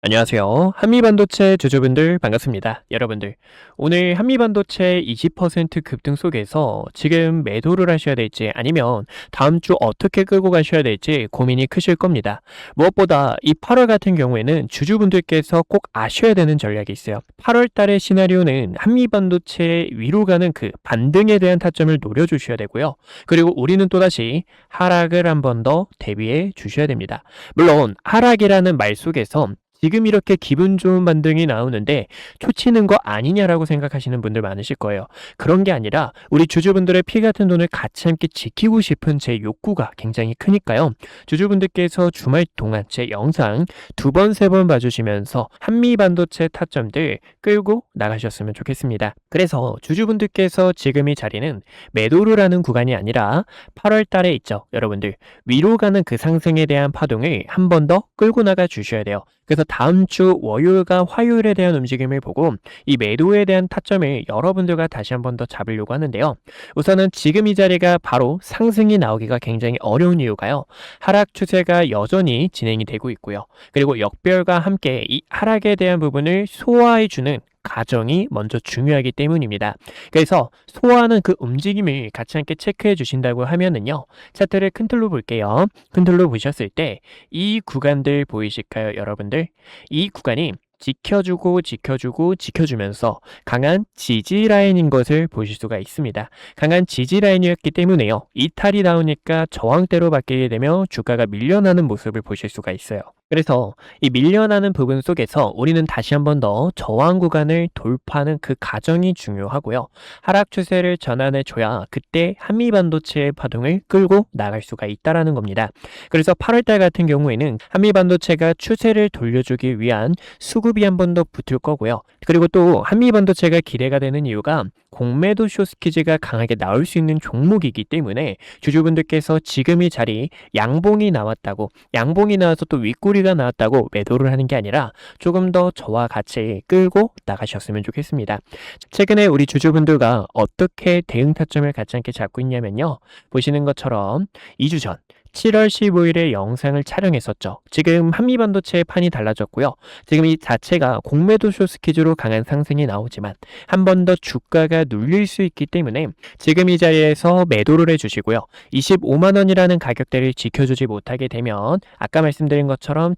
안녕하세요. 한미반도체 주주분들 반갑습니다. 여러분들, 오늘 한미반도체 20% 급등 속에서 지금 매도를 하셔야 될지 아니면 다음 주 어떻게 끌고 가셔야 될지 고민이 크실 겁니다. 무엇보다 이 8월 같은 경우에는 주주분들께서 꼭 아셔야 되는 전략이 있어요. 8월 달의 시나리오는 한미반도체 위로 가는 그 반등에 대한 타점을 노려주셔야 되고요. 그리고 우리는 또다시 하락을 한 번 더 대비해 주셔야 됩니다. 물론 하락이라는 말 속에서 지금 이렇게 기분 좋은 반등이 나오는데 초치는 거 아니냐라고 생각하시는 분들 많으실 거예요. 그런 게 아니라 우리 주주분들의 피 같은 돈을 같이 함께 지키고 싶은 제 욕구가 굉장히 크니까요. 주주분들께서 주말 동안 제 영상 두 번, 세 번 봐주시면서 한미반도체 타점들 끌고 나가셨으면 좋겠습니다. 그래서 주주분들께서 지금 이 자리는 매도를 하는 구간이 아니라 8월 달에 있죠. 여러분들 위로 가는 그 상승에 대한 파동을 한 번 더 끌고 나가 주셔야 돼요. 그래서 다음 주 월요일과 화요일에 대한 움직임을 보고 이 매도에 대한 타점을 여러분들과 다시 한번 더 잡으려고 하는데요. 우선은 지금 이 자리가 바로 상승이 나오기가 굉장히 어려운 이유가요. 하락 추세가 여전히 진행이 되고 있고요. 그리고 역별과 함께 이 하락에 대한 부분을 소화해주는 과정이 먼저 중요하기 때문입니다. 그래서 소화하는 그 움직임을 같이 함께 체크해 주신다고 하면은요. 차트를 큰 틀로 볼게요. 큰 틀로 보셨을 때 이 구간들 보이실까요, 여러분들? 이 구간이 지켜주면서 강한 지지 라인인 것을 보실 수가 있습니다. 강한 지지 라인이었기 때문에요. 이탈이 나오니까 저항대로 바뀌게 되며 주가가 밀려나는 모습을 보실 수가 있어요. 그래서 이 밀려나는 부분 속에서 우리는 다시 한번 더 저항 구간을 돌파하는 그 과정이 중요하고요. 하락 추세를 전환해 줘야 그때 한미반도체의 파동을 끌고 나갈 수가 있다라는 겁니다. 그래서 8월달 같은 경우에는 한미반도체가 추세를 돌려주기 위한 수급이 한 번 더 붙을 거고요. 그리고 또 한미반도체가 기대가 되는 이유가 공매도 쇼스키즈가 강하게 나올 수 있는 종목이기 때문에 주주분들께서 지금 이 자리 양봉이 나왔다고 양봉이 나와서 또 윗꼬리가 나왔다고 매도를 하는 게 아니라 조금 더 저와 같이 끌고 나가셨으면 좋겠습니다. 최근에 우리 주주분들과 어떻게 대응 타점을 같이 함께 잡고 있냐면요. 보시는 것처럼 2주 전 7월 15일에 영상을 촬영했었죠. 지금 한미반도체의 판이 달라졌고요. 지금 이 자체가 공매도 쇼스키즈로 강한 상승이 나오지만 한 번 더 주가가 눌릴 수 있기 때문에 지금 이 자리에서 매도를 해주시고요. 25만 원이라는 가격대를 지켜주지 못하게 되면 아까 말씀드린 것처럼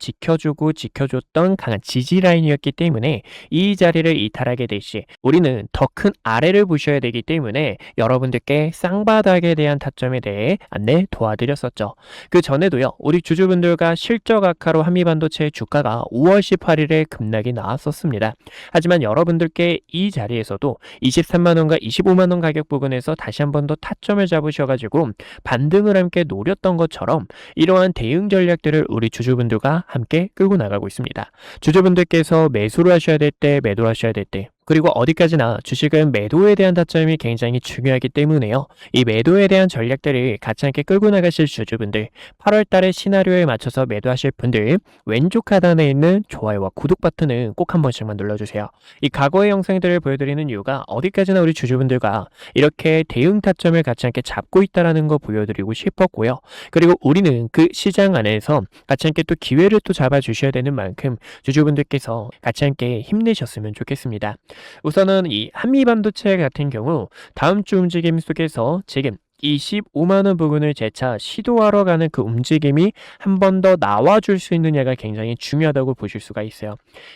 지켜줬던 강한 지지 라인이었기 때문에 이 자리를 이탈하게 될 시 우리는 더 큰 아래를 보셔야 되기 때문에 여러분들께 쌍바닥에 대한 타점에 대해 안내 도와드렸었죠. 그 전에도요. 우리 주주분들과 실적 악화로 한미반도체의 주가가 5월 18일에 급락이 나왔었습니다. 하지만 여러분들께 이 자리에서도 23만원과 25만원 가격 부근에서 다시 한 번 더 타점을 잡으셔가지고 반등을 함께 노렸던 것처럼 이러한 대응 전략들을 우리 주주분들과 함께 끌고 나가고 있습니다. 주주분들께서 매수를 하셔야 될 때, 매도를 하셔야 될 때, 그리고 어디까지나 주식은 매도에 대한 타점이 굉장히 중요하기 때문에요. 이 매도에 대한 전략들을 같이 함께 끌고 나가실 주주분들, 8월 달의 시나리오에 맞춰서 매도하실 분들, 왼쪽 하단에 있는 좋아요와 구독 버튼을 꼭 한 번씩만 눌러주세요. 이 과거의 영상들을 보여드리는 이유가 어디까지나 우리 주주분들과 이렇게 대응 타점을 같이 함께 잡고 있다는 거 보여드리고 싶었고요. 그리고 우리는 그 시장 안에서 같이 함께 또 기회를 또 잡아주셔야 되는 만큼 주주분들께서 같이 함께 힘내셨으면 좋겠습니다. 우선은 이 한미반도체 같은 경우 다음 주 움직임 속에서 지금 25만원 부근을 재차 시도하러 가는 그 움직임이 한 번 더 나와줄 수 있느냐가 굉장히 중요하다고 보실 수가 있어요.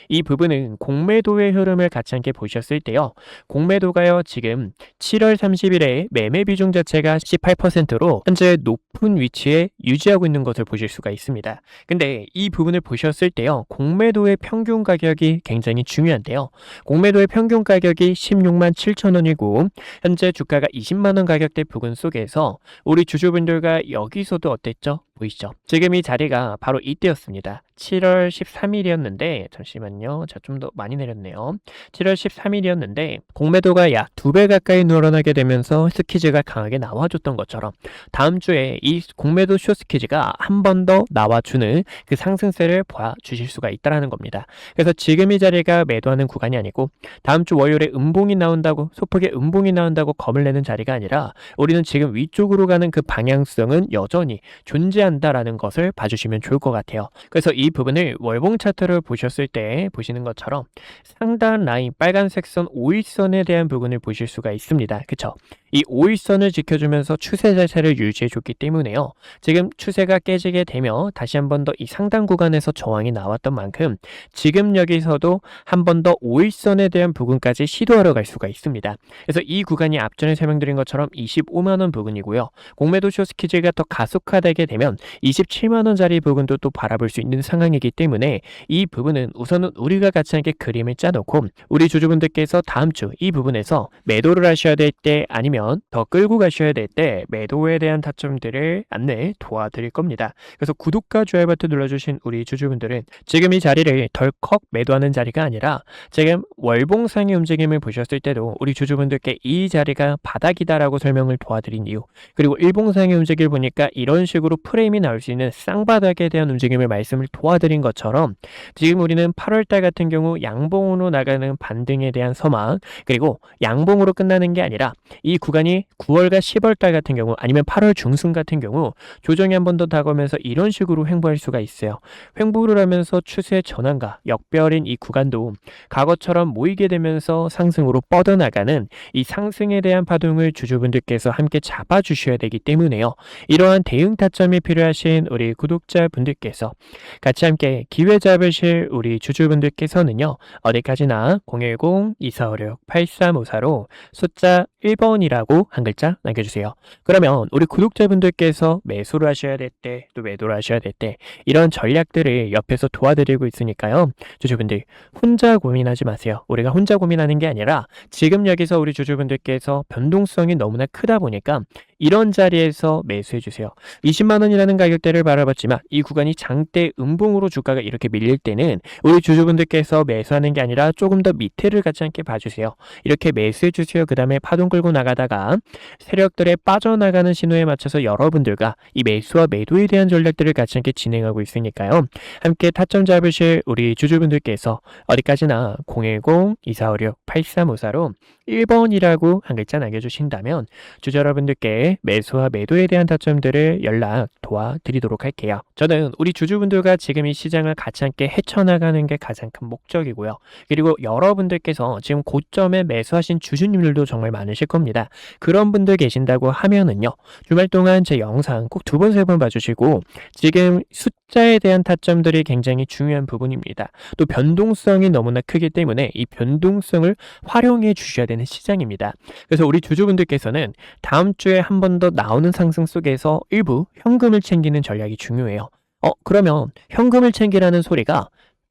이 부분은 공매도의 흐름을 같이 함께 보셨을 때요. 공매도가요 지금 7월 30일에 매매 비중 자체가 18%로 현재 높은 위치에 유지하고 있는 것을 보실 수가 있습니다. 근데 이 부분을 보셨을 때요. 공매도의 평균 가격이 굉장히 중요한데요. 공매도의 평균 가격이 16만 7천 원이고 현재 주가가 20만원 가격대 부근 속에서 우리 주주분들과 여기서도 어땠죠? 보이시죠? 지금 이 자리가 바로 이때였습니다. 7월 13일이었는데 잠시만요. 자, 좀 더 많이 내렸네요. 7월 13일이었는데 공매도가 약 2배 가까이 늘어나게 되면서 스키즈가 강하게 나와줬던 것처럼 다음 주에 이 공매도 쇼 스키즈가 한 번 더 나와주는 그 상승세를 보여주실 수가 있다는 겁니다. 그래서 지금 이 자리가 매도하는 구간이 아니고 다음 주 월요일에 음봉이 나온다고 소폭의 음봉이 나온다고 겁을 내는 자리가 아니라 우리는 지금 위쪽으로 가는 그 방향성은 여전히 존재하는 한다라는 것을 봐주시면 좋을 것 같아요. 그래서 이 부분을 월봉 차트를 보셨을 때 보시는 것처럼 상단 라인 빨간색 선 5일선에 대한 부분을 보실 수가 있습니다. 그쵸? 이 5일선을 지켜주면서 추세 자체를 유지해줬기 때문에요. 지금 추세가 깨지게 되면 다시 한 번 더 이 상단 구간에서 저항이 나왔던 만큼 지금 여기서도 한 번 더 5일선에 대한 부분까지 시도하러 갈 수가 있습니다. 그래서 이 구간이 앞전에 설명드린 것처럼 25만원 부근이고요. 공매도 쇼스키즈가 더 가속화되게 되면 27만원짜리 부분도 또 바라볼 수 있는 상황이기 때문에 이 부분은 우선은 우리가 같이 함께 그림을 짜놓고 우리 주주분들께서 다음 주 이 부분에서 매도를 하셔야 될 때 아니면 더 끌고 가셔야 될 때 매도에 대한 타점들을 안내 도와드릴 겁니다. 그래서 구독과 좋아요 버튼 눌러주신 우리 주주분들은 지금 이 자리를 덜컥 매도하는 자리가 아니라 지금 월봉상의 움직임을 보셨을 때도 우리 주주분들께 이 자리가 바닥이다라고 설명을 도와드린 이유, 그리고 일봉상의 움직임을 보니까 이런 식으로 프레임이 나올 수 있는 쌍바닥에 대한 움직임을 말씀을 도와드린 것처럼 지금 우리는 8월달 같은 경우 양봉으로 나가는 반등에 대한 서막, 그리고 양봉으로 끝나는 게 아니라 이 구간이 9월과 10월달 같은 경우 아니면 8월 중순 같은 경우 조정이 한 번 더 다가오면서 이런 식으로 횡보할 수가 있어요. 횡보를 하면서 추세 전환과 역별인 이 구간도 과거처럼 모이게 되면서 상승으로 뻗어나가는 이 상승에 대한 파동을 주주분들께서 함께 잡아주셔야 되기 때문에요. 이러한 대응 타점이 필요하신 우리 구독자분들께서 같이 함께 기회 잡으실 우리 주주분들께서는요. 어디까지나 010-2456-8354로 숫자 1번이라고 한 글자 남겨주세요. 그러면 우리 구독자분들께서 매수를 하셔야 될 때, 또 매도를 하셔야 될 때 이런 전략들을 옆에서 도와드리고 있으니까요. 주주분들 혼자 고민하지 마세요. 우리가 혼자 고민하는 게 아니라 지금 여기서 우리 주주분들께서 변동성이 너무나 크다 보니까 이런 자리에서 매수해 주세요. 20만 원이라는 가격대를 바라봤지만 이 구간이 장대 음봉으로 주가가 이렇게 밀릴 때는 우리 주주분들께서 매수하는 게 아니라 조금 더 밑에를 같이 함께 봐주세요. 이렇게 매수해 주세요. 그 다음에 파동 끌고 나가다가 세력들의 빠져나가는 신호에 맞춰서 여러분들과 이 매수와 매도에 대한 전략들을 같이 함께 진행하고 있으니까요. 함께 타점 잡으실 우리 주주분들께서 어디까지나 010-2456-8354로 1번이라고 한 글자 남겨주신다면 주주 여러분들께 매수와 매도에 대한 타점들을 연락 도와드리도록 할게요. 저는 우리 주주분들과 지금 이 시장을 같이 함께 헤쳐나가는 게 가장 큰 목적이고요. 그리고 여러분들께서 지금 고점에 매수하신 주주님들도 정말 많으실 겁니다. 그런 분들 계신다고 하면은요. 주말 동안 제 영상 꼭 2번, 3번 봐주시고 지금 숫자에 대한 타점들이 굉장히 중요한 부분입니다. 또 변동성이 너무나 크기 때문에 이 변동성을 활용해 주셔야 되는 시장입니다. 그래서 우리 주주분들께서는 다음 주에 한 번 더 나오는 상승 속에서 일부 현금을 챙기는 전략이 중요해요. 그러면 현금을 챙기라는 소리가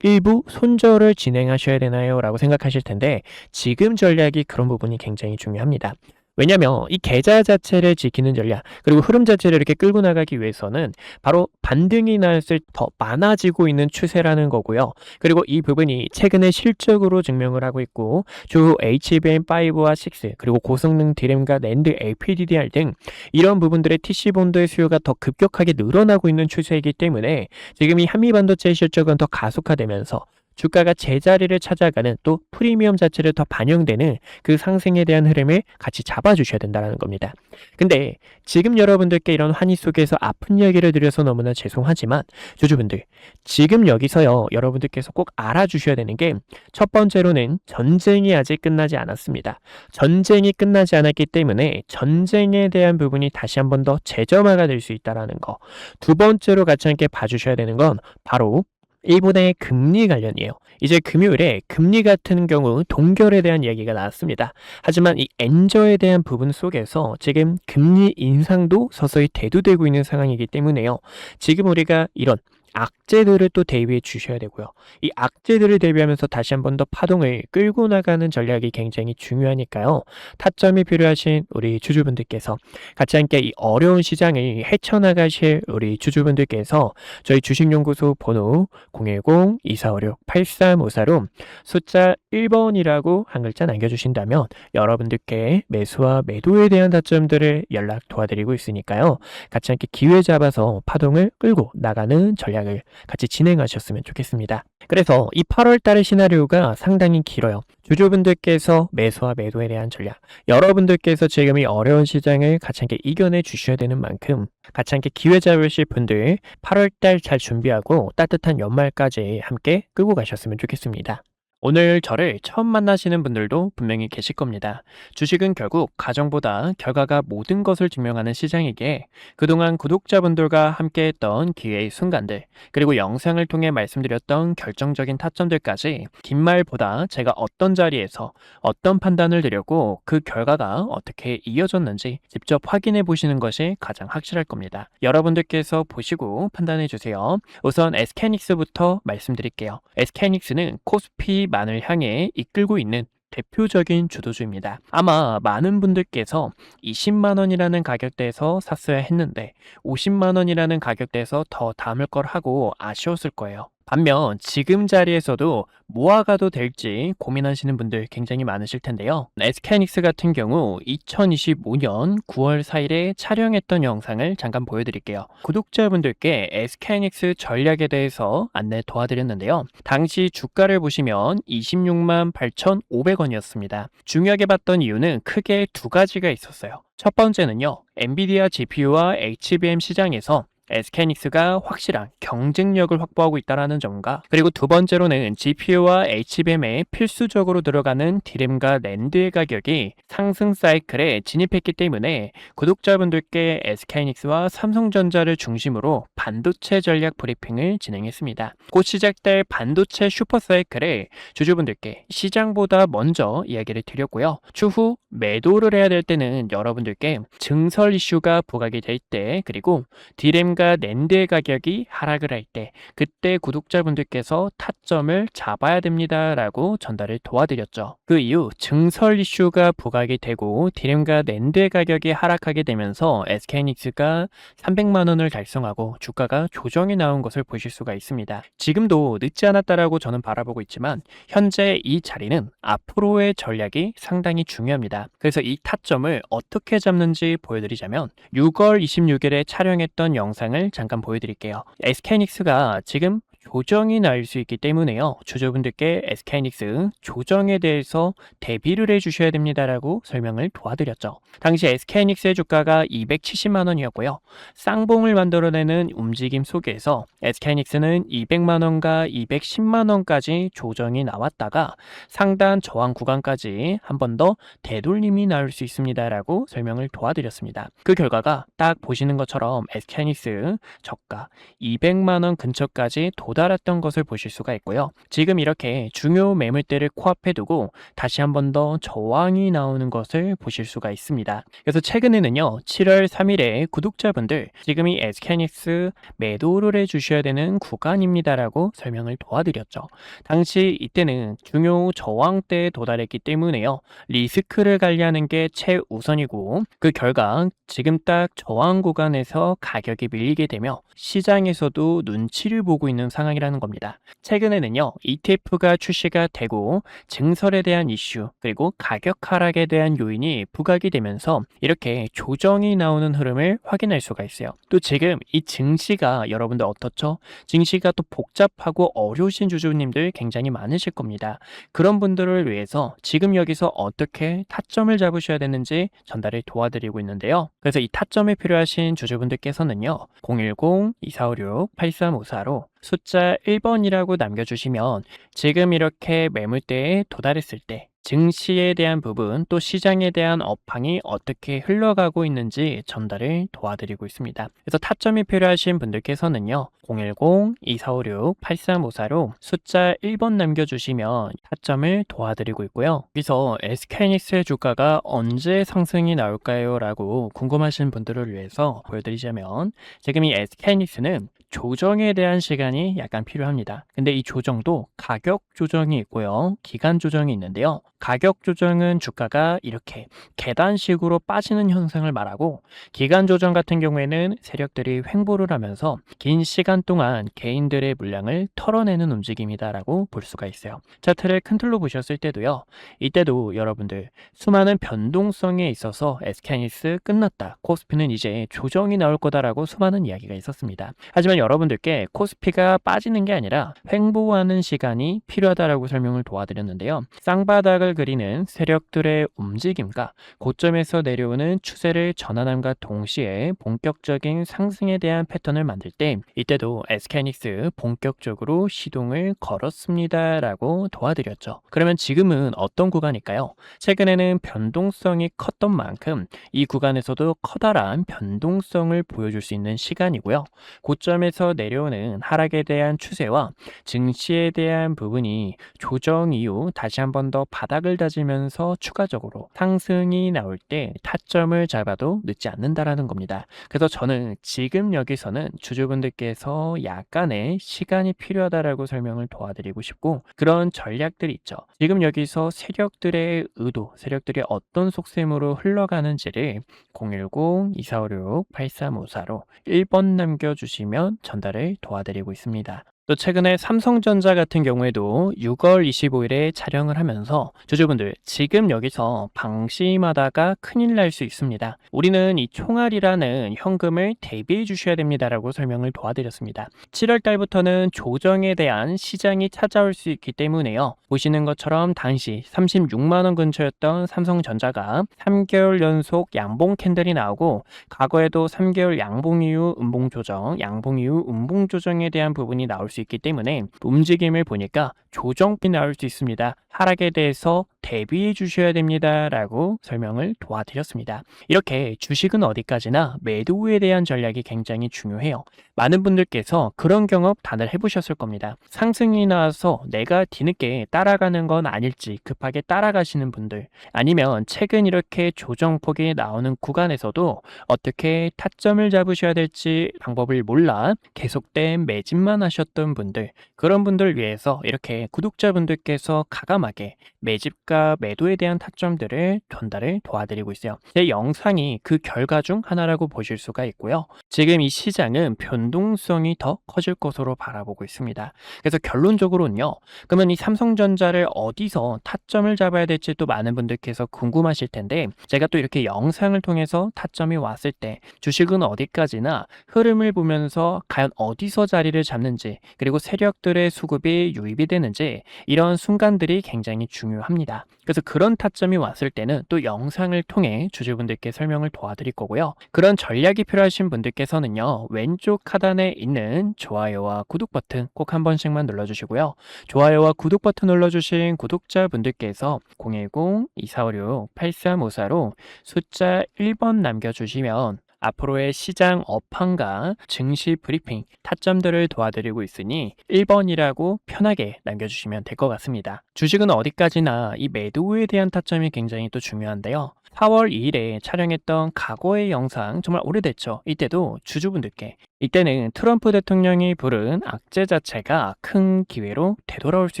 일부 손절을 진행하셔야 되나요? 라고 생각하실 텐데 지금 전략이 그런 부분이 굉장히 중요합니다. 왜냐면 이 계좌 자체를 지키는 전략, 그리고 흐름 자체를 이렇게 끌고 나가기 위해서는 바로 반등이 나왔을 때 더 많아지고 있는 추세라는 거고요. 그리고 이 부분이 최근에 실적으로 증명을 하고 있고 주 HBM5와 6, 그리고 고성능 DRAM과 NAND LPDDR 등 이런 부분들의 TC본드의 수요가 더 급격하게 늘어나고 있는 추세이기 때문에 지금 이 한미반도체 실적은 더 가속화되면서 주가가 제자리를 찾아가는, 또 프리미엄 자체를 더 반영되는 그 상승에 대한 흐름을 같이 잡아주셔야 된다는 겁니다. 근데 지금 여러분들께 이런 환희 속에서 아픈 이야기를 드려서 너무나 죄송하지만 주주분들 지금 여기서요 여러분들께서 꼭 알아주셔야 되는 게 첫 번째로는 전쟁이 아직 끝나지 않았습니다. 전쟁이 끝나지 않았기 때문에 전쟁에 대한 부분이 다시 한 번 더 재점화가 될 수 있다는 거. 두 번째로 같이 함께 봐주셔야 되는 건 바로 일본의 금리 관련이에요. 이제 금요일에 금리 같은 경우 동결에 대한 이야기가 나왔습니다. 하지만 이 엔저에 대한 부분 속에서 지금 금리 인상도 서서히 대두되고 있는 상황이기 때문에요. 지금 우리가 이런 악재들을 또 대비해 주셔야 되고요. 이 악재들을 대비하면서 다시 한 번 더 파동을 끌고 나가는 전략이 굉장히 중요하니까요. 타점이 필요하신 우리 주주분들께서 같이 함께 이 어려운 시장을 헤쳐나가실 우리 주주분들께서 저희 주식연구소 번호 010-2456-8354로 숫자 1번이라고 한 글자 남겨주신다면 여러분들께 매수와 매도에 대한 타점들을 연락 도와드리고 있으니까요. 같이 함께 기회 잡아서 파동을 끌고 나가는 전략 전략을 같이 진행하셨으면 좋겠습니다. 그래서 이 8월 달의 시나리오가 상당히 길어요. 주주분들께서 매수와 매도에 대한 전략, 여러분들께서 지금 이 어려운 시장을 같이 함께 이겨내 주셔야 되는 만큼 같이 함께 기회 잡으실 분들 8월 달 잘 준비하고 따뜻한 연말까지 함께 끌고 가셨으면 좋겠습니다. 오늘 저를 처음 만나시는 분들도 분명히 계실 겁니다. 주식은 결국 가정보다 결과가 모든 것을 증명하는 시장이기에 그동안 구독자분들과 함께했던 기회의 순간들, 그리고 영상을 통해 말씀드렸던 결정적인 타점들까지 긴 말보다 제가 어떤 자리에서 어떤 판단을 드렸고 그 결과가 어떻게 이어졌는지 직접 확인해 보시는 것이 가장 확실할 겁니다. 여러분들께서 보시고 판단해 주세요. 우선 SK하이닉스부터 말씀드릴게요. SK하이닉스는 코스피 만을 향해 이끌고 있는 대표적인 주도주입니다. 아마 많은 분들께서 20만 원이라는 가격대에서 샀어야 했는데 50만 원이라는 가격대에서 더 담을 걸 하고 아쉬웠을 거예요. 반면 지금 자리에서도 모아가도 될지 고민하시는 분들 굉장히 많으실 텐데요. SK하이닉스 같은 경우 2025년 9월 4일에 촬영했던 영상을 잠깐 보여드릴게요. 구독자분들께 SK하이닉스 전략에 대해서 안내 도와드렸는데요. 당시 주가를 보시면 26만 8,500원이었습니다. 중요하게 봤던 이유는 크게 두 가지가 있었어요. 첫 번째는요, 엔비디아 GPU와 HBM 시장에서 SK하이닉스가 확실한 경쟁력을 확보하고 있다는 점과, 그리고 두 번째로는 GPU와 HBM에 필수적으로 들어가는 디램과 낸드의 가격이 상승 사이클에 진입했기 때문에 구독자분들께 SK하이닉스와 삼성전자를 중심으로 반도체 전략 브리핑을 진행했습니다. 곧 시작될 반도체 슈퍼 사이클에 주주분들께 시장보다 먼저 이야기를 드렸고요. 추후 매도를 해야 될 때는 여러분들께 증설 이슈가 부각이 될 때, 그리고 디램 과 낸드의 가격이 하락을 할 때, 그때 구독자분들께서 타점을 잡아야 됩니다 라고 전달을 도와드렸죠. 그 이후 증설 이슈가 부각이 되고 디램과 낸드의 가격이 하락하게 되면서 SK하이닉스가 300만 원을 달성하고 주가가 조정이 나온 것을 보실 수가 있습니다. 지금도 늦지 않았다라고 저는 바라보고 있지만 현재 이 자리는 앞으로의 전략이 상당히 중요합니다. 그래서 이 타점을 어떻게 잡는지 보여드리자면 6월 26일에 촬영했던 영상을 잠깐 보여드릴게요. SK하이닉스가 지금 조정이 날 수 있기 때문에요. 주주분들께 SK하이닉스 조정에 대해서 대비를 해주셔야 됩니다라고 설명을 도와드렸죠. 당시 SK하이닉스의 주가가 270만 원이었고요. 쌍봉을 만들어내는 움직임 속에서 SK하이닉스는 200만 원과 210만 원까지 조정이 나왔다가 상단 저항 구간까지 한 번 더 되돌림이 나올 수 있습니다라고 설명을 도와드렸습니다. 그 결과가 딱 보시는 것처럼 SK하이닉스 저가 200만 원 근처까지 도달했던 것을 보실 수가 있고요. 지금 이렇게 중요 매물대를 코앞에 두고 다시 한 번 더 저항이 나오는 것을 보실 수가 있습니다. 그래서 최근에는요, 7월 3일에 구독자분들 지금이 SK하이닉스 매도를 해주셔야 되는 구간입니다라고 설명을 도와드렸죠. 당시 이때는 중요 저항대에 도달했기 때문에요, 리스크를 관리하는 게 최우선이고, 그 결과 지금 딱 저항 구간에서 가격이 밀리게 되며 시장에서도 눈치를 보고 있는 상황이라는 겁니다. 최근에는요, ETF가 출시가 되고 증설에 대한 이슈, 그리고 가격 하락에 대한 요인이 부각이 되면서 이렇게 조정이 나오는 흐름을 확인할 수가 있어요. 또 지금 이 증시가 여러분들 어떻죠? 증시가 또 복잡하고 어려우신 주주님들 굉장히 많으실 겁니다. 그런 분들을 위해서 지금 여기서 어떻게 타점을 잡으셔야 되는지 전달을 도와드리고 있는데요. 그래서 이 타점에 필요하신 주주분들께서는요, 010-2456-8354로 숫자 1번이라고 남겨주시면 지금 이렇게 매물대에 도달했을 때 증시에 대한 부분, 또 시장에 대한 업황이 어떻게 흘러가고 있는지 전달을 도와드리고 있습니다. 그래서 타점이 필요하신 분들께서는요, 010-2456-8354로 숫자 1번 남겨주시면 타점을 도와드리고 있고요. 여기서 SK하이닉스의 주가가 언제 상승이 나올까요? 라고 궁금하신 분들을 위해서 보여드리자면, 지금 이 SK하이닉스는 조정에 대한 시간이 약간 필요합니다. 근데 이 조정도 가격 조정이 있고요, 기간 조정이 있는데요. 가격 조정은 주가가 이렇게 계단식으로 빠지는 현상을 말하고, 기간 조정 같은 경우에는 세력들이 횡보를 하면서 긴 시간 동안 개인들의 물량을 털어내는 움직임이다라고 볼 수가 있어요. 차트를 큰 틀로 보셨을 때도요, 이때도 여러분들 수많은 변동성에 있어서 SK하이닉스 끝났다, 코스피는 이제 조정이 나올 거다라고 수많은 이야기가 있었습니다. 하지만 여러분들께 코스피가 빠지는 게 아니라 횡보하는 시간이 필요하다라고 설명을 도와드렸는데요. 쌍바닥을 그리는 세력들의 움직임과 고점에서 내려오는 추세를 전환함과 동시에 본격적인 상승에 대한 패턴을 만들 때 이때도 SK하이닉스 본격적으로 시동을 걸었습니다라고 도와드렸죠. 그러면 지금은 어떤 구간일까요? 최근에는 변동성이 컸던 만큼 이 구간에서도 커다란 변동성을 보여줄 수 있는 시간이고요. 고점에서 내려오는 하락에 대한 추세와 증시에 대한 부분이 조정 이후 다시 한 번 더 바닥을 다지면서 추가적으로 상승이 나올 때 타점을 잡아도 늦지 않는다라는 겁니다. 그래서 저는 지금 여기서는 주주분들께서 약간의 시간이 필요하다라고 설명을 도와드리고 싶고, 그런 전략들이 있죠. 지금 여기서 세력들의 의도, 세력들이 어떤 속셈으로 흘러가는지를 010-2456-8354로 1번 남겨주시면 전달을 도와드리고 있습니다. 또 최근에 삼성전자 같은 경우에도 6월 25일에 촬영을 하면서 주주분들 지금 여기서 방심하다가 큰일 날 수 있습니다. 우리는 이 총알이라는 현금을 대비해 주셔야 됩니다라고 설명을 도와드렸습니다. 7월 달부터는 조정에 대한 시장이 찾아올 수 있기 때문에요. 보시는 것처럼 당시 36만 원 근처였던 삼성전자가 3개월 연속 양봉 캔들이 나오고, 과거에도 3개월 양봉 이후 음봉 조정, 양봉 이후 음봉 조정에 대한 부분이 나올 수 있기 때문에 움직임을 보니까 조정이 나올 수 있습니다. 하락에 대해서 대비해 주셔야 됩니다 라고 설명을 도와드렸습니다. 이렇게 주식은 어디까지나 매도에 대한 전략이 굉장히 중요해요. 많은 분들께서 그런 경험 다들 해보셨을 겁니다. 상승이 나와서 내가 뒤늦게 따라가는 건 아닐지 급하게 따라가시는 분들, 아니면 최근 이렇게 조정폭이 나오는 구간에서도 어떻게 타점을 잡으셔야 될지 방법을 몰라 계속된 매집만 하셨던 분들, 그런 분들 위해서 이렇게 구독자분들께서 가감하게 매집과 매도에 대한 타점들을 전달을 도와드리고 있어요. 제 영상이 그 결과 중 하나라고 보실 수가 있고요. 지금 이 시장은 변동성이 더 커질 것으로 바라보고 있습니다. 그래서 결론적으로는요, 그러면 이 삼성전자를 어디서 타점을 잡아야 될지 또 많은 분들께서 궁금하실 텐데, 제가 또 이렇게 영상을 통해서 타점이 왔을 때 주식은 어디까지나 흐름을 보면서 과연 어디서 자리를 잡는지, 그리고 세력들의 수급이 유입이 되는지, 이런 순간들이 굉장히 중요합니다. 그래서 그런 타점이 왔을 때는 또 영상을 통해 주주분들께 설명을 도와드릴 거고요. 그런 전략이 필요하신 분들께서는요, 왼쪽 하단에 있는 좋아요와 구독 버튼 꼭 한 번씩만 눌러주시고요. 좋아요와 구독 버튼 눌러주신 구독자분들께서 010-2456-8354로 숫자 1번 남겨주시면 앞으로의 시장 업황과 증시 브리핑, 타점들을 도와드리고 있으니 1번이라고 편하게 남겨주시면 될 것 같습니다. 주식은 어디까지나 이 매도에 대한 타점이 굉장히 또 중요한데요. 4월 2일에 촬영했던 과거의 영상, 정말 오래됐죠. 이때도 주주분들께, 이때는 트럼프 대통령이 부른 악재 자체가 큰 기회로 되돌아올 수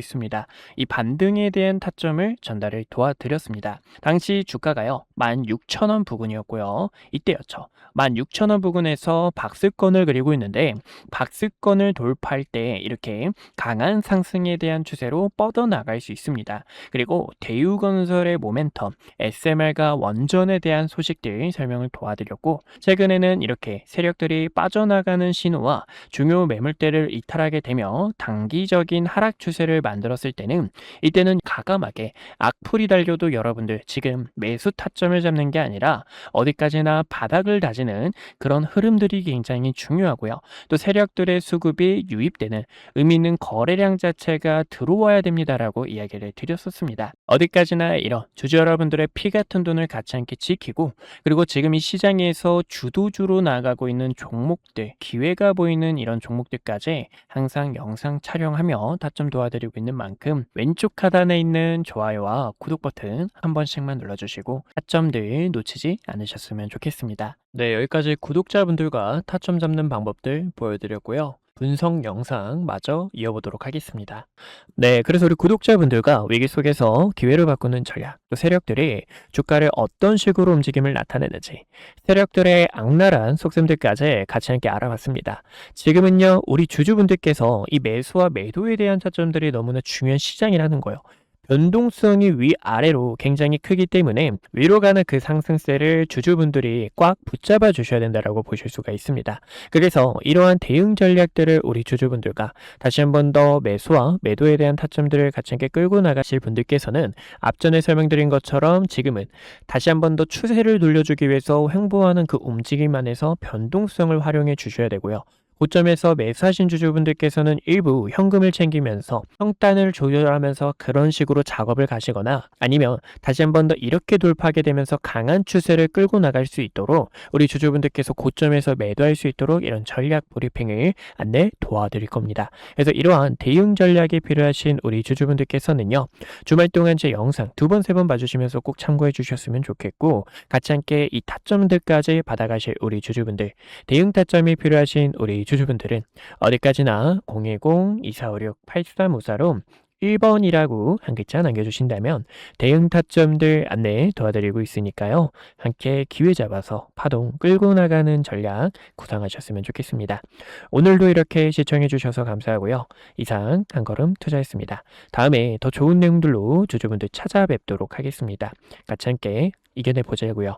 있습니다. 이 반등에 대한 타점을 전달을 도와드렸습니다. 당시 주가가요 16,000원 부근이었고요. 이때였죠. 16,000원 부근에서 박스권을 그리고 있는데, 박스권을 돌파할 때 이렇게 강한 상승에 대한 추세로 뻗어나갈 수 있습니다. 그리고 대우건설의 모멘텀, SMR과 원전에 대한 소식들 설명을 도와드렸고, 최근에는 이렇게 세력들이 빠져나가는 신호와 중요 매물대를 이탈하게 되며 단기적인 하락 추세를 만들었을 때는, 이때는 가감하게 악플이 달려도 여러분들 지금 매수 타점을 잡는 게 아니라 어디까지나 바닥을 다지는 그런 흐름들이 굉장히 중요하고요. 또 세력들의 수급이 유입되는 의미 있는 거래량 자체가 들어와야 됩니다라고 이야기를 드렸었습니다. 어디까지나 이런 주주 여러분들의 피 같은 돈을 같이 함께 지키고, 그리고 지금 이 시장에서 주도주로 나가고 있는 종목들, 기회가 보이는 이런 종목들까지 항상 영상 촬영하며 타점 도와드리고 있는 만큼 왼쪽 하단에 있는 좋아요와 구독 버튼 한 번씩만 눌러주시고 타점들 놓치지 않으셨으면 좋겠습니다. 네, 여기까지 구독자분들과 타점 잡는 방법들 보여드렸고요. 분석 영상 마저 이어보도록 하겠습니다. 네, 그래서 우리 구독자분들과 위기 속에서 기회를 바꾸는 전략, 또 세력들이 주가를 어떤 식으로 움직임을 나타내는지, 세력들의 악랄한 속셈들까지 같이 함께 알아봤습니다. 지금은요, 우리 주주분들께서 이 매수와 매도에 대한 타점들이 너무나 중요한 시장이라는 거예요. 변동성이 위아래로 굉장히 크기 때문에 위로 가는 그 상승세를 주주분들이 꽉 붙잡아 주셔야 된다라고 보실 수가 있습니다. 그래서 이러한 대응 전략들을 우리 주주분들과 다시 한 번 더 매수와 매도에 대한 타점들을 같이 함께 끌고 나가실 분들께서는 앞전에 설명드린 것처럼 지금은 다시 한 번 더 추세를 돌려주기 위해서 횡보하는 그 움직임 안에서 변동성을 활용해 주셔야 되고요. 고점에서 매수하신 주주분들께서는 일부 현금을 챙기면서 평단을 조절하면서 그런 식으로 작업을 가시거나 아니면 다시 한 번 더 이렇게 돌파하게 되면서 강한 추세를 끌고 나갈 수 있도록 우리 주주분들께서 고점에서 매도할 수 있도록 이런 전략 브리핑을 안내 도와드릴 겁니다. 그래서 이러한 대응 전략이 필요하신 우리 주주분들께서는요. 주말 동안 제 영상 2번, 3번 봐주시면서 꼭 참고해 주셨으면 좋겠고 같이 함께 이 타점들까지 받아가실 우리 주주분들 대응 타점이 필요하신 우리 주주분들은 어디까지나 010-2456-8354로 1번이라고 한 글자 남겨주신다면 대응 타점들 안내 도와드리고 있으니까요. 함께 기회 잡아서 파동 끌고 나가는 전략 구상하셨으면 좋겠습니다. 오늘도 이렇게 시청해주셔서 감사하고요. 이상 한걸음 투자했습니다. 다음에 더 좋은 내용들로 주주분들 찾아뵙도록 하겠습니다. 같이 함께 이겨내보자고요.